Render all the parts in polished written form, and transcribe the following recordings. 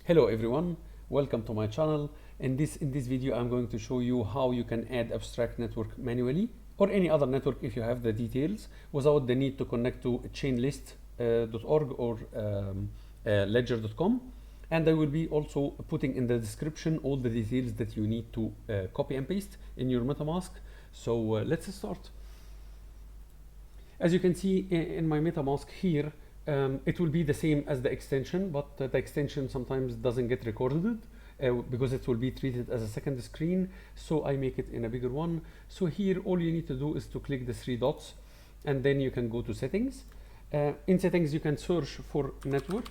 Hello everyone, welcome to my channel. In this video I'm going to show you how you can add abstract network manually or any other network if you have the details without the need to connect to chainlist.org or ledger.com. And I will be also putting in the description all the details that you need to copy and paste in your MetaMask. So let's start. As you can see in my MetaMask here, it will be the same as the extension, but the extension sometimes doesn't get recorded because it will be treated as a second screen. So I make it in a bigger one. So here, all you need to do is to click the three dots, and then you can go to settings. In settings, you can search for network,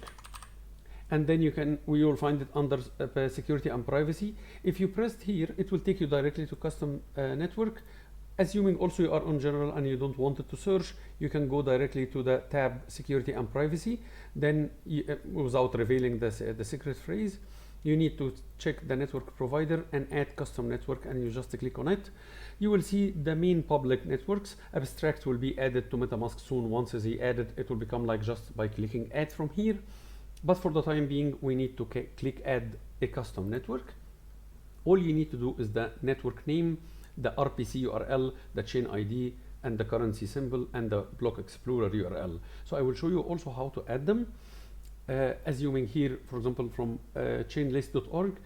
and then we will find it under security and privacy. If you press here, it will take you directly to custom network. Assuming also you are on general and you don't want it to search, you can go directly to the tab security and privacy. Then without revealing the secret phrase, you need to check the network provider and add custom network, and you just click on it. You will see the main public networks. Abstract will be added to MetaMask soon. Once they added, it will become like just by clicking add from here. But for the time being, we need to click add a custom network. All you need to do is the network name, the RPC URL, the chain ID, and the currency symbol, and the block explorer URL. So I will show you also how to add them. Assuming here, for example, from chainlist.org,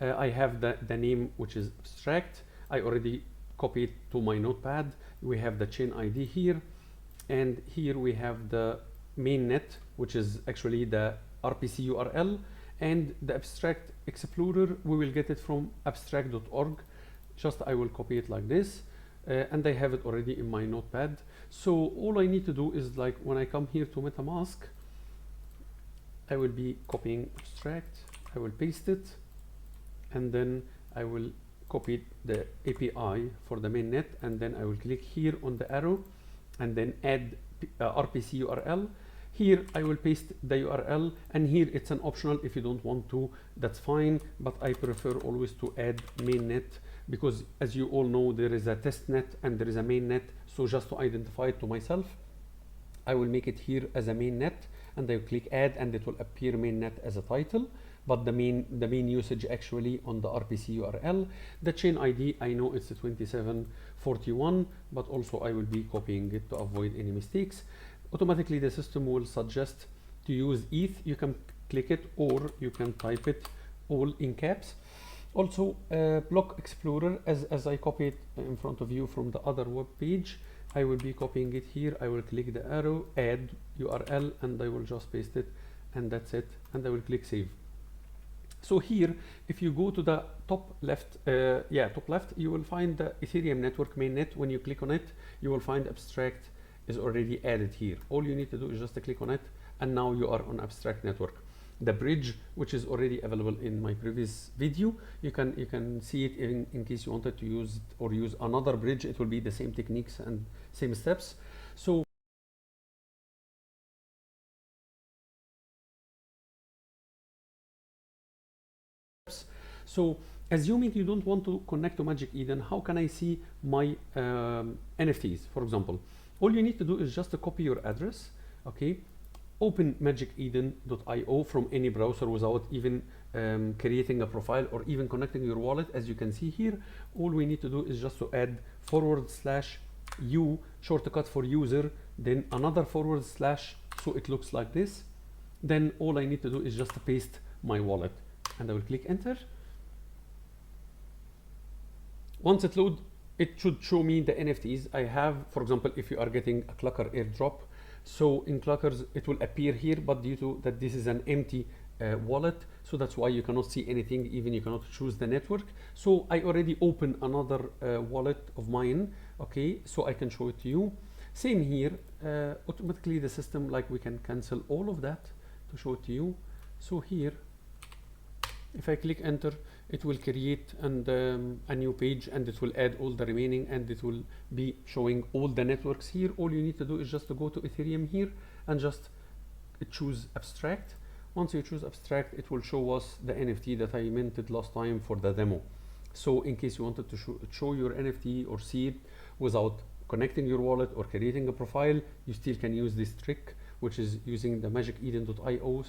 I have the name, which is abstract. I already copied to my notepad. We have the chain ID here, and here we have the mainnet, which is actually the RPC URL, and the abstract explorer, we will get it from abstract.org. Just I will copy it like this, and I have it already in my notepad. So all I need to do is, like, when I come here to MetaMask, I will be copying abstract, I will paste it, and then I will copy the API for the mainnet, and then I will click here on the arrow and then add RPC URL. Here I will paste the URL, and here it's an optional. If you don't want to, that's fine, but I prefer always to add mainnet, because as you all know, there is a testnet and there is a mainnet. So just to identify it to myself, I will make it here as a mainnet, and I will click add, and it will appear mainnet as a title, but the main usage actually on the RPC URL. The chain ID, I know it's 2741, but also I will be copying it to avoid any mistakes. Automatically the system will suggest to use ETH. You can click it, or you can type it all in caps. Also, block explorer, as I copied in front of you from the other web page, I will be copying it here. I will click the arrow, add URL, and I will just paste it, and that's it, and I will click save. So here, if you go to the top left, you will find the Ethereum network mainnet. When you click on it, you will find abstract is already added here. All you need to do is just click on it, and now you are on abstract network. The bridge, which is already available in my previous video, you can see it in case you wanted to use it or use another bridge. It will be the same techniques and same steps. So assuming you don't want to connect to Magiceden, how can I see my NFTs, for example? All you need to do is just to copy your address, okay? Open magiceden.io from any browser without even creating a profile or even connecting your wallet. As you can see here, all we need to do is just to add /u, shortcut for user, then another /, so it looks like this. Then all I need to do is just to paste my wallet, and I will click enter. Once it loads, it should show me the NFTs I have. For example, if you are getting a Clucker airdrop, so in Cluckers it will appear here, but due to that this is an empty wallet, so that's why you cannot see anything, even you cannot choose the network. So I already opened another wallet of mine, okay, so I can show it to you. Same here, automatically the system, like, we can cancel all of that to show it to you. So here, if I click enter, it will create a new page, and it will add all the remaining, and it will be showing all the networks here. All you need to do is just to go to Ethereum here and just choose abstract. Once you choose abstract, it will show us the NFT that I minted last time for the demo. So in case you wanted to show your NFT or see it without connecting your wallet or creating a profile, you still can use this trick. which is using the magiceden.io/u/,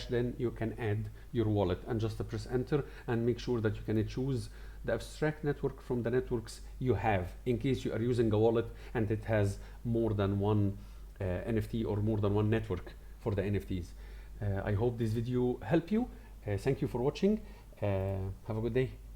then you can add your wallet and just press enter and make sure that you can choose the abstract network from the networks you have, in case you are using a wallet and it has more than one NFT or more than one network for the NFTs. I hope this video helped you. Thank you for watching. Have a good day.